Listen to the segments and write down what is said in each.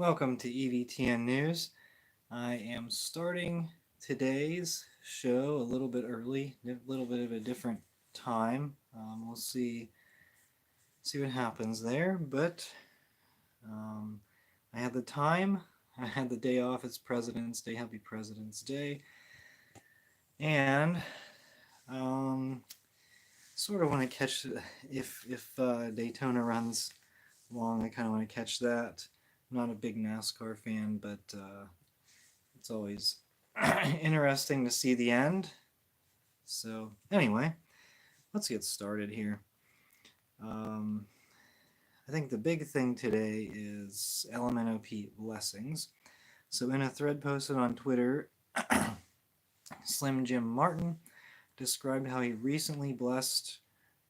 Welcome to EVTN News. I am starting today's show a little bit early, a little bit of a different time. We'll see what happens there, but um, I had the time. I had the day off. It's President's Day. Happy President's Day, and um, sort of want to catch if Daytona runs long. I kind of want to catch that. I'm not a big NASCAR fan, but it's always interesting to see the end. So, anyway, let's get started here. Um, I think the big thing today is LMNOP blessings. So, in a thread posted on Twitter, Slim Jim Martin described how he recently blessed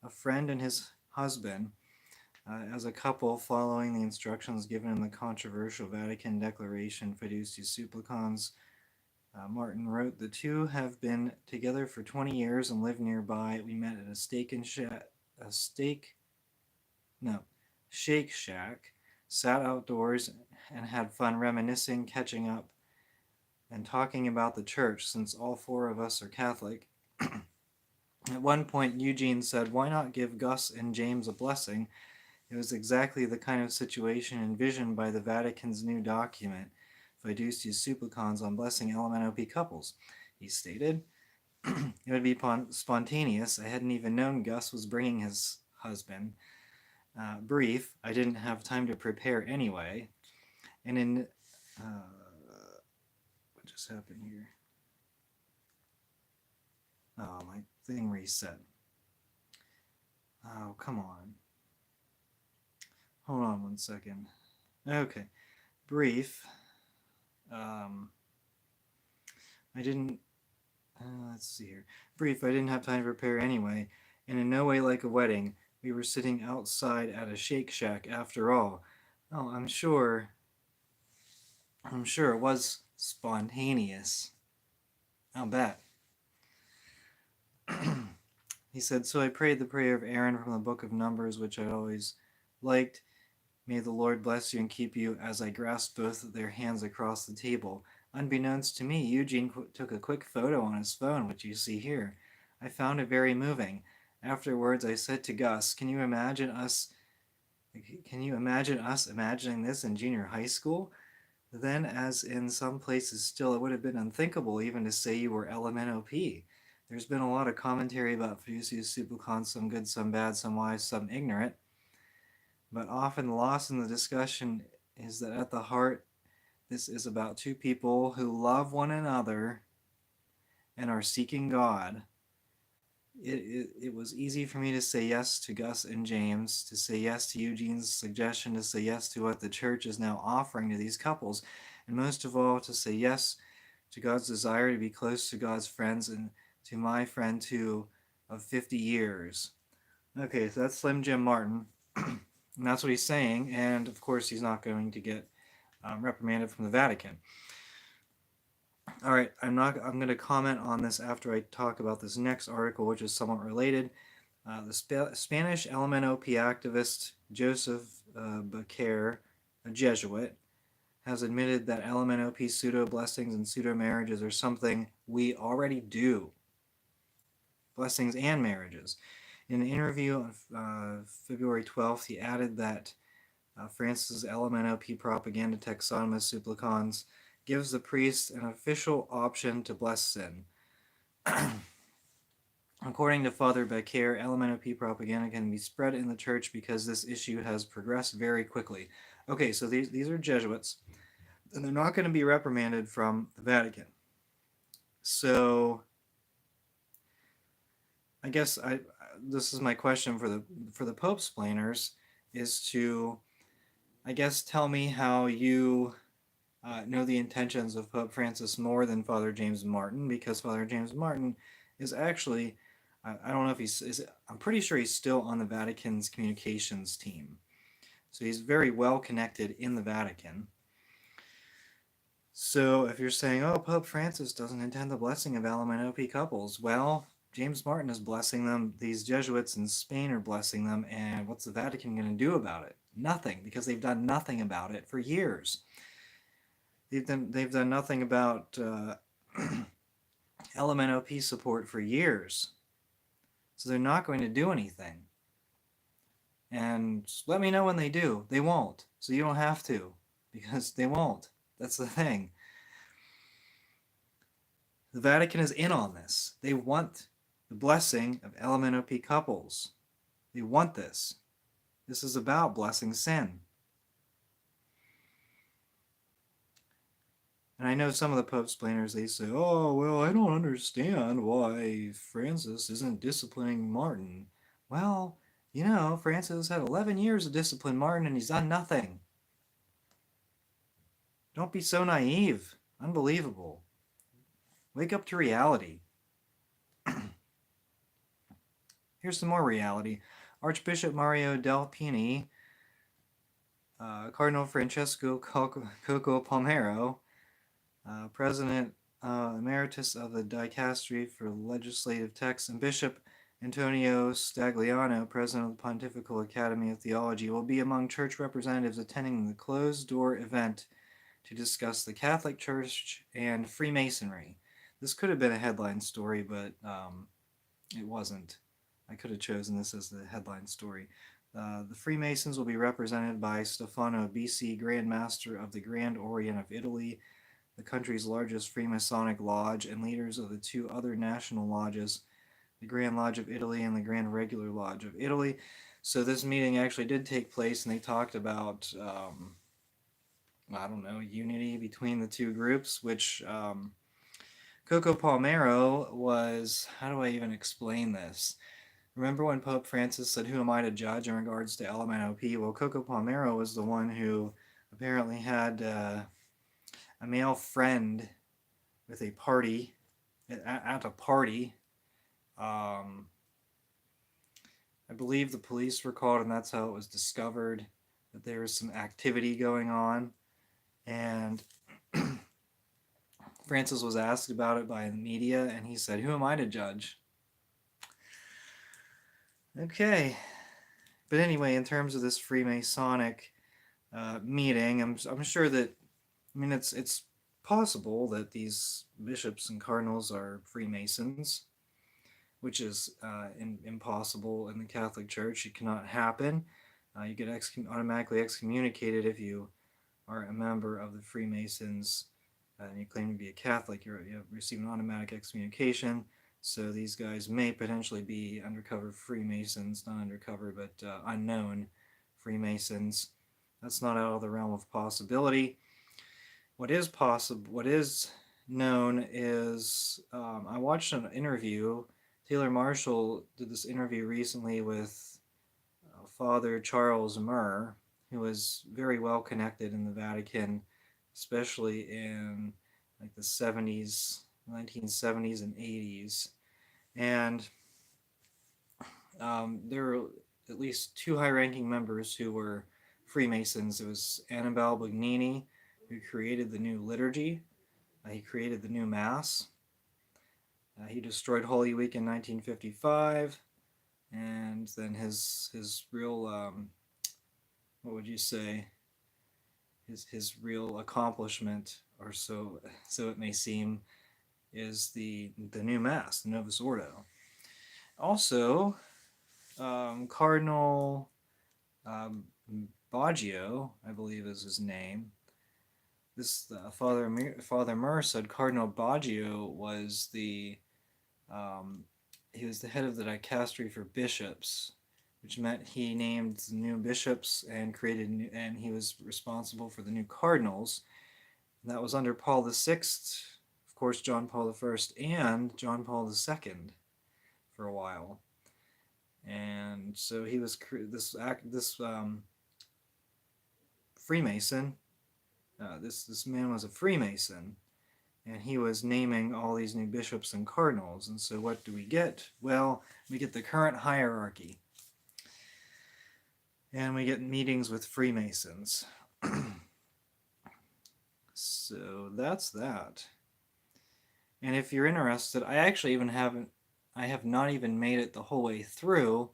a friend and his husband as a couple following the instructions given in the controversial Vatican Declaration Fiducia Supplicans. Martin wrote, "The two have been together for 20 years and live nearby. We met at Shake Shack, sat outdoors and had fun reminiscing, catching up, and talking about the church since all four of us are Catholic." At one point, Eugene said, "Why not give Gus and James a blessing?" It was exactly the kind of situation envisioned by the Vatican's new document, Fiducia Supplicans on blessing LMNOP couples. He stated, "It would be spontaneous. I hadn't even known Gus was bringing his husband. Brief, I didn't have time to prepare anyway." And in, what just happened here? Oh, my thing reset. Oh, come on. Hold on one second. Okay. Brief. I didn't. Let's see here. Brief. I didn't have time to prepare anyway, and in no way like a wedding. We were sitting outside at a Shake Shack after all. Oh, I'm sure it was spontaneous. I'll bet. He said, "So I prayed the prayer of Aaron from the book of Numbers, which I always liked. May the Lord bless you and keep you," as I grasped both of their hands across the table. Unbeknownst to me, Eugene took a quick photo on his phone, which you see here. I found it very moving. Afterwards, I said to Gus, Can you imagine us imagining this in junior high school? Then, as in some places still, it would have been unthinkable even to say you were LMNOP. There's been a lot of commentary about Fiducia Supplicans, some good, some bad, some wise, some ignorant. But often lost in the discussion is that at the heart, this is about two people who love one another and are seeking God. It was easy for me to say yes to Gus and James, to say yes to Eugene's suggestion, to say yes to what the church is now offering to these couples, and most of all, to say yes to God's desire to be close to God's friends and to my friend too of 50 years. Okay, so that's Slim Jim Martin. And that's what he's saying, and of course he's not going to get reprimanded from the Vatican. All right, I'm going to comment on this after I talk about this next article, which is somewhat related. The Spanish LMNOP activist Joseph Becerra, a Jesuit, has admitted that LMNOP pseudo-blessings and pseudo-marriages are something we already do. Blessings and marriages. In an interview on February 12th, he added that France's LMNOP propaganda text Sodomus Supplicans gives the priest an official option to bless sin. According to Father Becerra, LMNOP propaganda can be spread in the church because this issue has progressed very quickly. Okay, so these are Jesuits, and they're not going to be reprimanded from the Vatican. So I guess this is my question for the Pope's planers, is to, I guess, tell me how you know the intentions of Pope Francis more than Father James Martin, because Father James Martin is actually, I don't know if I'm pretty sure he's still on the Vatican's communications team. So he's very well connected in the Vatican. So if you're saying, oh, Pope Francis doesn't intend the blessing of LMNOP couples, well, James Martin is blessing them. These Jesuits in Spain are blessing them. And what's the Vatican going to do about it? Nothing, because they've done nothing about it for years. They've done nothing about LMNOP support for years. So they're not going to do anything. And let me know when they do. They won't. So you don't have to, because they won't. That's the thing. The Vatican is in on this. They want the blessing of LMNOP couples. They want this. This is about blessing sin. And I know some of the Pope-splainers, they say, oh, well, I don't understand why Francis isn't disciplining Martin. Well, you know, Francis had 11 years to discipline Martin and he's done nothing. Don't be so naive. Unbelievable. Wake up to reality. Here's some more reality. Archbishop Mario Del Pini, Cardinal Francesco Coco Palmero, President Emeritus of the Dicastery for Legislative Texts, and Bishop Antonio Stagliano, President of the Pontifical Academy of Theology, will be among church representatives attending the closed-door event to discuss the Catholic Church and Freemasonry. This could have been a headline story, but it wasn't. I could have chosen this as the headline story. The Freemasons will be represented by Stefano Bisi, Grand Master of the Grand Orient of Italy, the country's largest Freemasonic lodge, and leaders of the two other national lodges, the Grand Lodge of Italy and the Grand Regular Lodge of Italy. So this meeting actually did take place, and they talked about, I don't know, unity between the two groups, which Coco Palmero was, how do I even explain this? Remember when Pope Francis said, who am I to judge in regards to LMNOP? Well, Coco Palmero was the one who apparently had a male friend with a party, at a party. I believe the police were called, and that's how it was discovered that there was some activity going on. And Francis was asked about it by the media, and he said, who am I to judge? Okay. But anyway, in terms of this Freemasonic meeting, I'm sure that, I mean, it's possible that these bishops and cardinals are Freemasons, which is impossible in the Catholic Church. It cannot happen. You get automatically excommunicated if you are a member of the Freemasons and you claim to be a Catholic. You receive an automatic excommunication. So these guys may potentially be undercover Freemasons, not undercover, but unknown Freemasons. That's not out of the realm of possibility. What is possible, what is known is, I watched an interview. Taylor Marshall did this interview recently with Father Charles Murr, who was very well connected in the Vatican, especially in like the 70s, 1970s and 80s. And there were at least two high-ranking members who were Freemasons. It was Annibale Bugnini, who created the new liturgy. He created the new Mass. He destroyed Holy Week in 1955. And then his real, what would you say, his real accomplishment, or so it may seem, is the new Mass, the Novus Ordo. Also, Cardinal Baggio, I believe is his name. This Father Murr said Cardinal Baggio was he was the head of the dicastery for bishops, which meant he named the new bishops and and he was responsible for the new cardinals. And that was under Paul VI, of course, John Paul I, and John Paul II for a while. And so he was this Freemason. This man was a Freemason, and he was naming all these new bishops and cardinals. And so what do we get? Well, we get the current hierarchy. And we get meetings with Freemasons. So that's that. And if you're interested, I actually even haven't I have not even made it the whole way through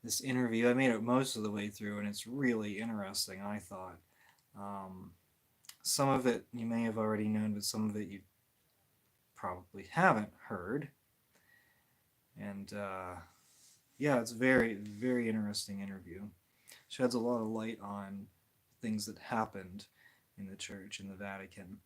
this interview. I made it most of the way through, and it's really interesting, I thought. Um, some of it you may have already known, but some of it you probably haven't heard. And yeah, it's very, very interesting interview. Sheds a lot of light on things that happened in the church in the Vatican.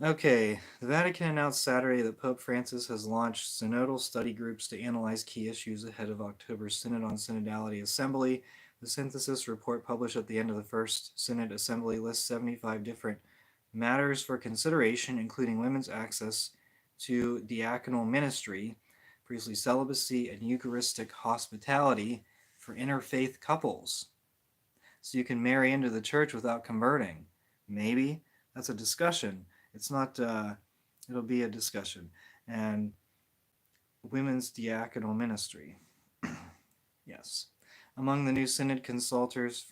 Okay, the Vatican announced Saturday that Pope Francis has launched synodal study groups to analyze key issues ahead of October's Synod on Synodality Assembly. The synthesis report published at the end of the first Synod Assembly lists 75 different matters for consideration, including women's access to diaconal ministry, priestly celibacy, and Eucharistic hospitality for interfaith couples. So you can marry into the church without converting. Maybe. That's a discussion. It's not, it'll be a discussion. And women's diaconal ministry. Yes. Among the new synod consultors,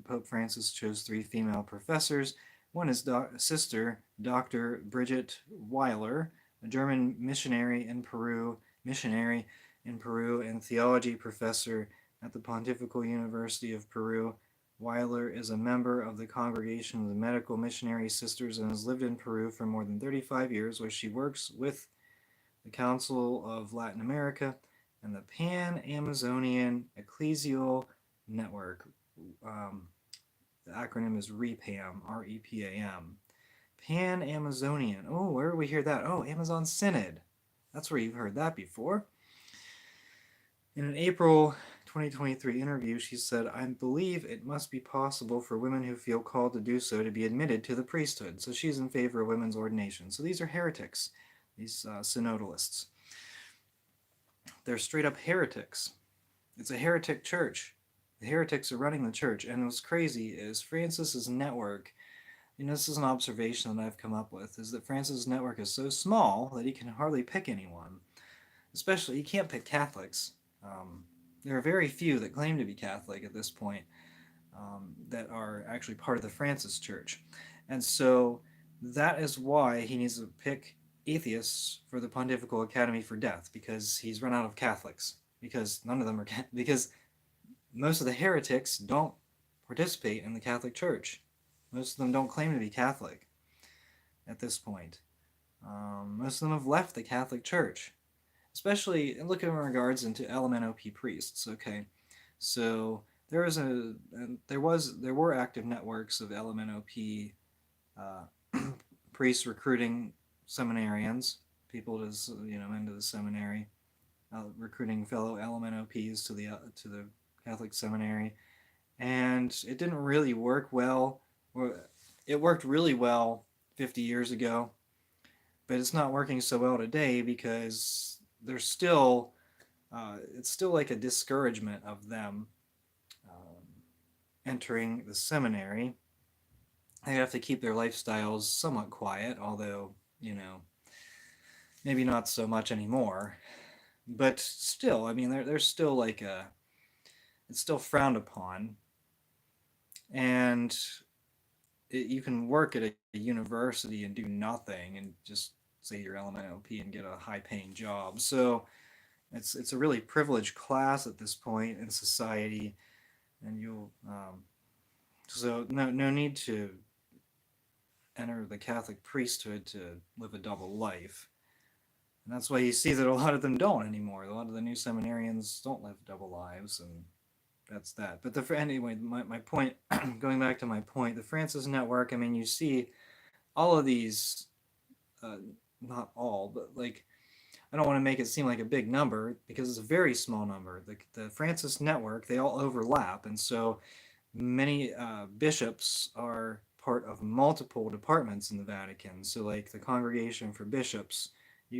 Pope Francis chose 3 female professors. One is Sister Dr. Bridget Weiler, a German missionary in Peru, and theology professor at the Pontifical University of Peru. Weiler is a member of the Congregation of the Medical Missionary Sisters and has lived in Peru for more than 35 years, where she works with the Council of Latin America and the Pan-Amazonian Ecclesial Network. The acronym is REPAM, R-E-P-A-M. Pan-Amazonian. Oh, where did we hear that? Oh, Amazon Synod. That's where you've heard that before. In an April 2023 interview, she said, I believe it must be possible for women who feel called to do so to be admitted to the priesthood. So she's in favor of women's ordination. So these are heretics, these synodalists. They're straight up heretics. It's a heretic church. The heretics are running the church. And what's crazy is Francis's network, this is an observation that I've come up with, is that Francis's network is so small that he can hardly pick anyone. Especially, he can't pick Catholics. There are very few that claim to be Catholic at this point that are actually part of the Francis Church. And so that is why he needs to pick atheists for the Pontifical Academy for Death, because he's run out of Catholics. Because none of them are, because most of the heretics don't participate in the Catholic Church. Most of them don't claim to be Catholic at this point. Most of them have left the Catholic Church. Especially look in regards into LMNOP priests. Okay, so there were active networks of LMNOP priests recruiting seminarians, people to into the seminary, recruiting fellow LMNOPs to the Catholic seminary, and it didn't really work well. It worked really well 50 years ago, but it's not working so well today because there's still it's still like a discouragement of them entering the seminary. They have to keep their lifestyles somewhat quiet, although maybe not so much anymore. But still, I mean, there's still like it's still frowned upon, and you can work at a university and do nothing and just say you're LMNOP and get a high-paying job. So it's a really privileged class at this point in society, and you'll so no need to enter the Catholic priesthood to live a double life. And that's why you see that a lot of them don't anymore. A lot of the new seminarians don't live double lives, and that's that. But anyway, my point, going back to my point, the Francis Network, I mean, you see all of these, not all, but like, I don't want to make it seem like a big number because it's a very small number. The Francis Network, they all overlap, and so many bishops are part of multiple departments in the Vatican. So like the Congregation for Bishops,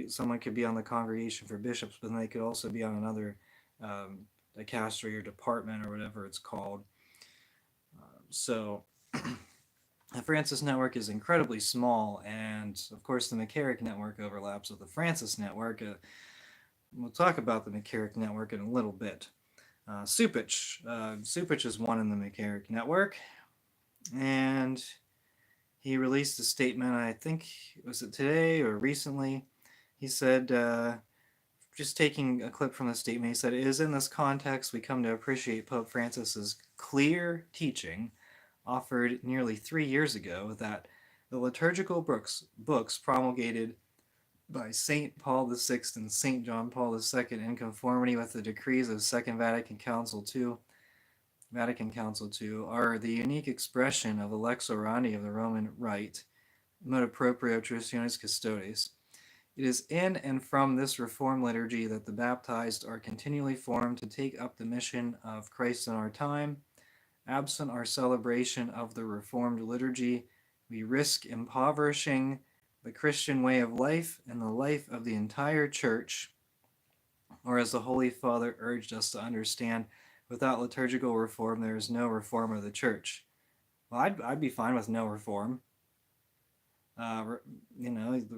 someone could be on the Congregation for Bishops, but then they could also be on another dicastery or department or whatever it's called. So the Francis Network is incredibly small, and of course the McCarrick Network overlaps with the Francis Network. We'll talk about the McCarrick Network in a little bit. Cupich. Cupich is one in the McCarrick Network, and he released a statement, I think, was it today or recently? He said just taking a clip from the statement, he said, "It is in this context we come to appreciate Pope Francis's clear teaching offered nearly 3 years ago that the liturgical books promulgated by St. Paul VI and St. John Paul II in conformity with the decrees of Second Vatican Council II are the unique expression of the lex orandi of the Roman Rite, motu proprio traditionis custodes. It is in and from this Reformed liturgy that the baptized are continually formed to take up the mission of Christ in our time. Absent our celebration of the Reformed liturgy, we risk impoverishing the Christian way of life and the life of the entire Church, or as the Holy Father urged us to understand, without liturgical reform, there is no reform of the Church." Well, I'd be fine with no reform. The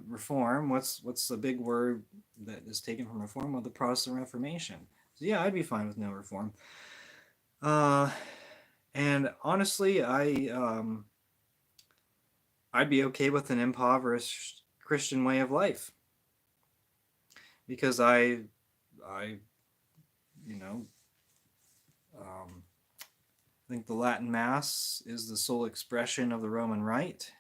reform, what's the big word that is taken from reform? Well, the Protestant Reformation. So yeah, I'd be fine with no reform. And honestly, I'd be okay with an impoverished Christian way of life, because I think the Latin Mass is the sole expression of the Roman Rite.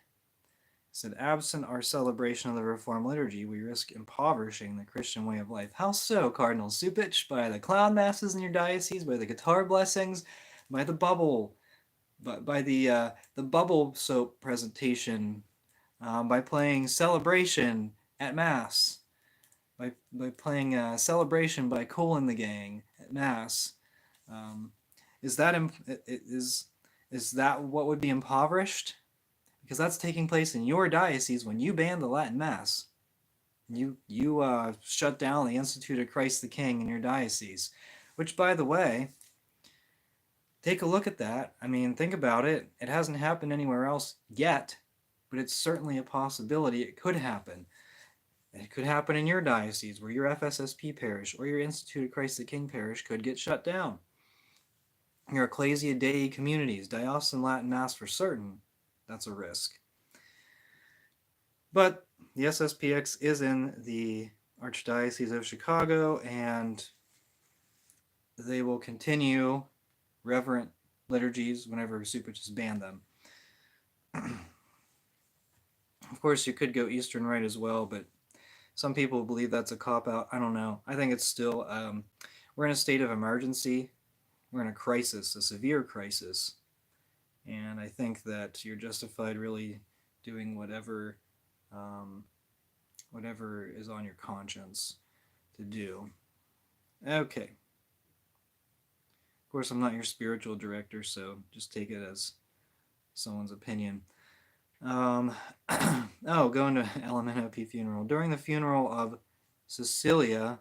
Said, absent our celebration of the Reformed liturgy, we risk impoverishing the Christian way of life. How so, Cardinal Cupich? By the clown masses in your diocese, by the guitar blessings, by the bubble, by the bubble soap presentation, by playing Celebration at Mass, by playing Celebration by Cole and the Gang at Mass. Is that what would be impoverished? Because that's taking place in your diocese when you ban the Latin Mass. You shut down the Institute of Christ the King in your diocese, which, by the way, take a look at that. I mean, think about it. It hasn't happened anywhere else yet, but it's certainly a possibility it could happen. It could happen in your diocese, where your FSSP parish or your Institute of Christ the King parish could get shut down. Your Ecclesia Dei communities, diocesan Latin Mass for certain, that's a risk. But the SSPX is in the Archdiocese of Chicago, and they will continue reverent liturgies whenever Cupich has banned them. Of course, you could go Eastern Rite as well, but some people believe that's a cop-out. I don't know. I think it's still, we're in a state of emergency. We're in a crisis, a severe crisis. And I think that you're justified really doing whatever is on your conscience to do. Okay. Of course, I'm not your spiritual director, so just take it as someone's opinion. Going to LMNOP funeral. During the funeral of Cecilia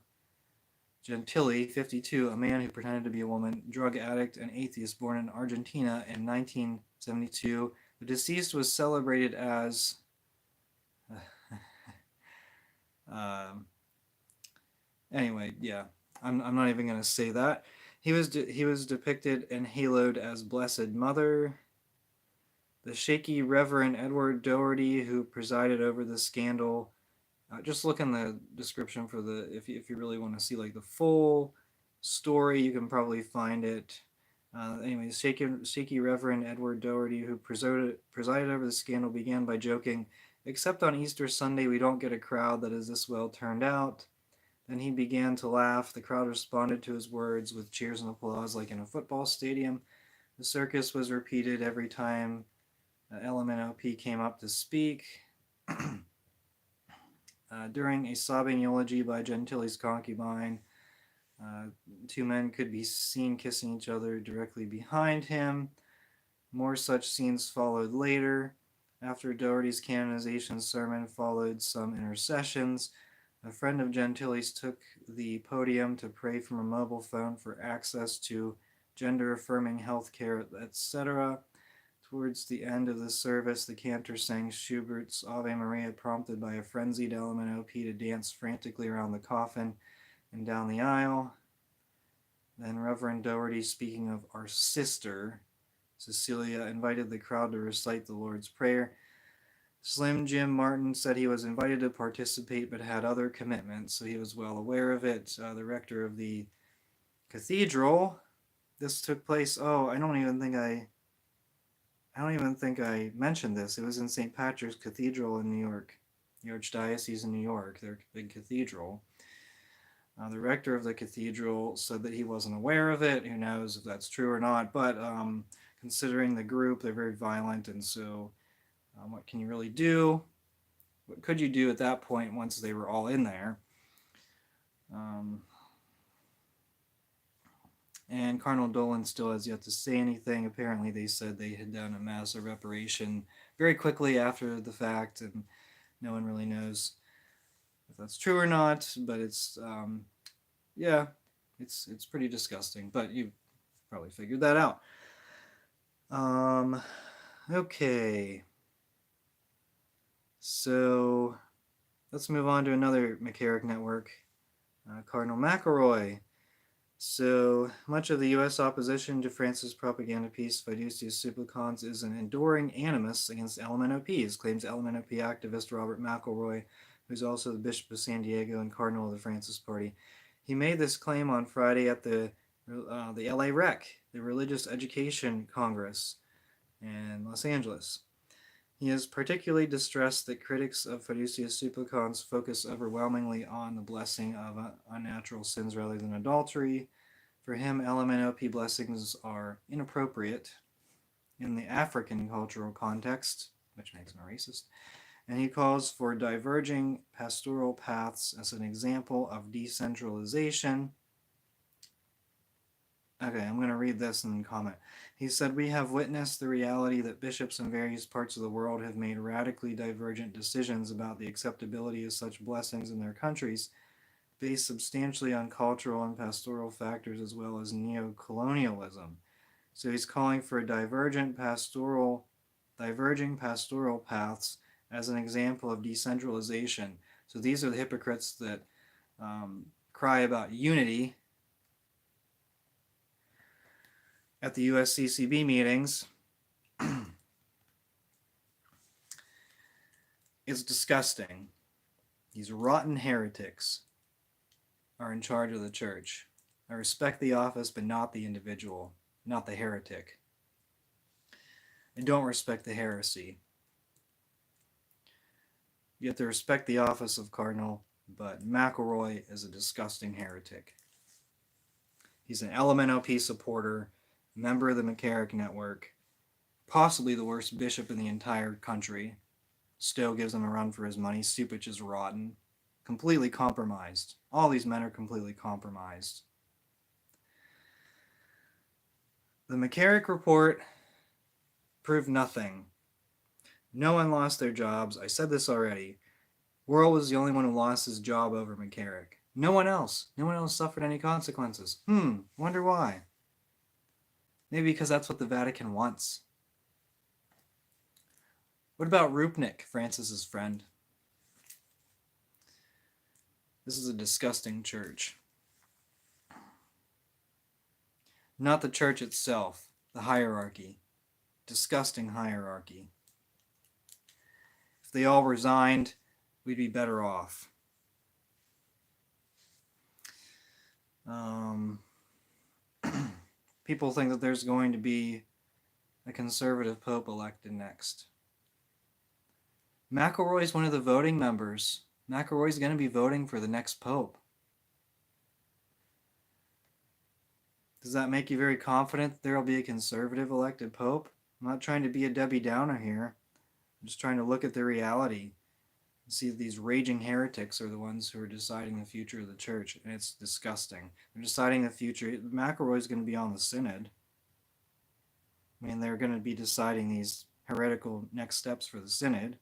Gentili, 52, a man who pretended to be a woman, drug addict, and atheist born in Argentina in 1972, the deceased was celebrated as anyway, yeah, I'm not even going to say that. He was depicted and haloed as Blessed Mother. The shaky Reverend Edward Doherty, who presided over the scandal, just look in the description for the, if you really want to see like the full story, you can probably find it. Anyway, shaky Reverend Edward Doherty, who presided over the scandal, began by joking, "Except on Easter Sunday, we don't get a crowd that is this well turned out." Then he began to laugh. The crowd responded to his words with cheers and applause like in a football stadium. The circus was repeated every time LMNOP came up to speak. During a sobbing eulogy by Gentili's concubine, two men could be seen kissing each other directly behind him. More such scenes followed later. After Doherty's canonization sermon followed some intercessions. A friend of Gentili's took the podium to pray from a mobile phone for access to gender-affirming health care, etc. Towards the end of the service, the cantor sang Schubert's Ave Maria, prompted by a frenzied LMNOP to dance frantically around the coffin and down the aisle. Then Reverend Doherty, speaking of our sister, Cecilia, invited the crowd to recite the Lord's Prayer. Slim Jim Martin said he was invited to participate but had other commitments, so he was well aware of it. The rector of the cathedral, this took place. Oh, I don't even think I mentioned this. It was in St. Patrick's Cathedral in New York, the Archdiocese in New York, their big cathedral. The rector of the cathedral said that he wasn't aware of it. Who knows if that's true or not? But considering the group, they're very violent, and so what can you really do? What could you do at that point once they were all in there? And Cardinal Dolan still has yet to say anything. Apparently, they said they had done a massive reparation very quickly after the fact, and no one really knows if that's true or not. But it's yeah, it's pretty disgusting. But you probably figured that out. Okay. So let's move on to another McCarrick network, Cardinal McElroy. So much of the U.S. opposition to France's propaganda piece, Fiducius Supplicans, is an enduring animus against LMNOPs, claims LMNOP activist Robert McElroy, who's also the Bishop of San Diego and Cardinal of the Francis Party. He made this claim on Friday at the LA REC, the Religious Education Congress in Los Angeles. He is particularly distressed that critics of Fiducius Supplicans focus overwhelmingly on the blessing of unnatural sins rather than adultery. For him, LMNOP blessings are inappropriate in the African cultural context, which makes him a racist, and he calls for diverging pastoral paths as an example of decentralization. Okay, I'm going to read this and then comment. He said, "We have witnessed the reality that bishops in various parts of the world have made radically divergent decisions about the acceptability of such blessings in their countries, based substantially on cultural and pastoral factors as well as neo-colonialism." So he's calling for diverging pastoral paths as an example of decentralization. So these are the hypocrites that cry about unity at the USCCB meetings. It's disgusting. These rotten heretics are in charge of the church. I respect the office, but not the individual, not the heretic. I don't respect the heresy. You have to respect the office of cardinal, but McElroy is a disgusting heretic. He's an LMNOP supporter, member of the McCarrick Network, possibly the worst bishop in the entire country. Stowe gives him a run for his money. Cupich is rotten. Completely compromised. All these men are completely compromised. The McCarrick report proved nothing. No one lost their jobs. I said this already. Worrell was the only one who lost his job over McCarrick. No one else suffered any consequences. Wonder why. Maybe because that's what the Vatican wants. What about Rupnik, Francis's friend? This is a disgusting church. Not the church itself, the hierarchy. Disgusting hierarchy. If they all resigned, we'd be better off. People think that there's going to be a conservative pope elected next. McElroy's one of the voting members. McElroy's going to be voting for the next pope. Does that make you very confident that there will be a conservative elected pope? I'm not trying to be a Debbie Downer here. I'm just trying to look at the reality and see that these raging heretics are the ones who are deciding the future of the church, and it's disgusting. They're deciding the future. McElroy's going to be on the synod. I mean, they're going to be deciding these heretical next steps for the synod.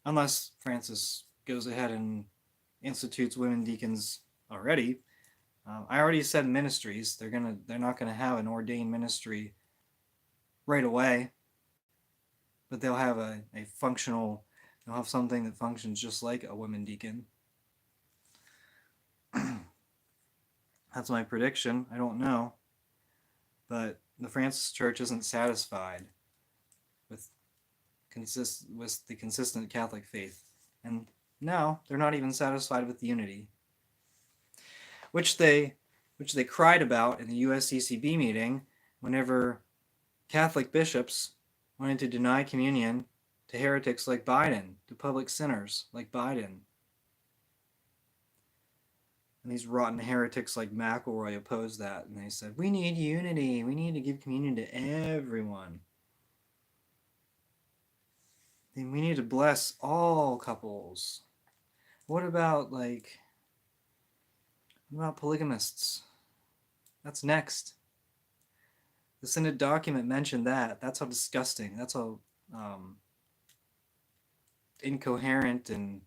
Unless Francis goes ahead and institutes women deacons already. I already said ministries. They're not gonna have an ordained ministry right away, but they'll have they'll have something that functions just like a women deacon. That's my prediction. I don't know, but the Francis Church isn't satisfied with the consistent Catholic faith. And now they're not even satisfied with the unity, which they cried about in the USCCB meeting whenever Catholic bishops wanted to deny communion to heretics like Biden, to public sinners like Biden. And these rotten heretics like McElroy opposed that, and they said, we need unity. We need to give communion to everyone. And we need to bless all couples. What about polygamists? That's next. The Synod document mentioned that. That's how disgusting. That's how incoherent and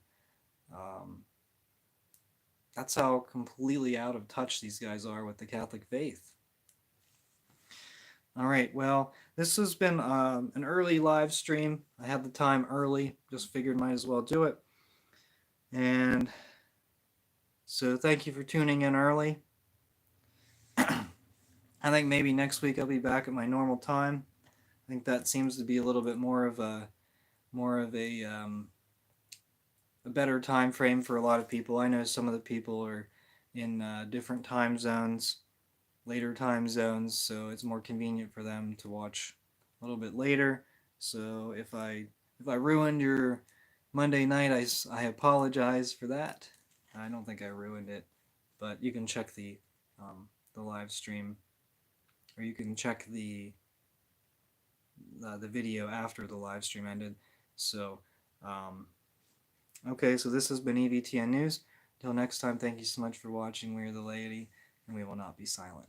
that's how completely out of touch these guys are with the Catholic faith. All right, well, this has been an early live stream. I had the time early, just figured might as well do it. And so thank you for tuning in early. I think maybe next week I'll be back at my normal time. I think that seems to be a little bit more of a better time frame for a lot of people. I know some of the people are in different time zones, later time zones, so it's more convenient for them to watch a little bit later. So if I ruined your Monday night, I apologize for that. I don't think I ruined it, but you can check the live stream, or you can check the video after the live stream ended. So okay, so this has been EVTN News. Till next time, thank you so much for watching. We are the laity, and we will not be silent.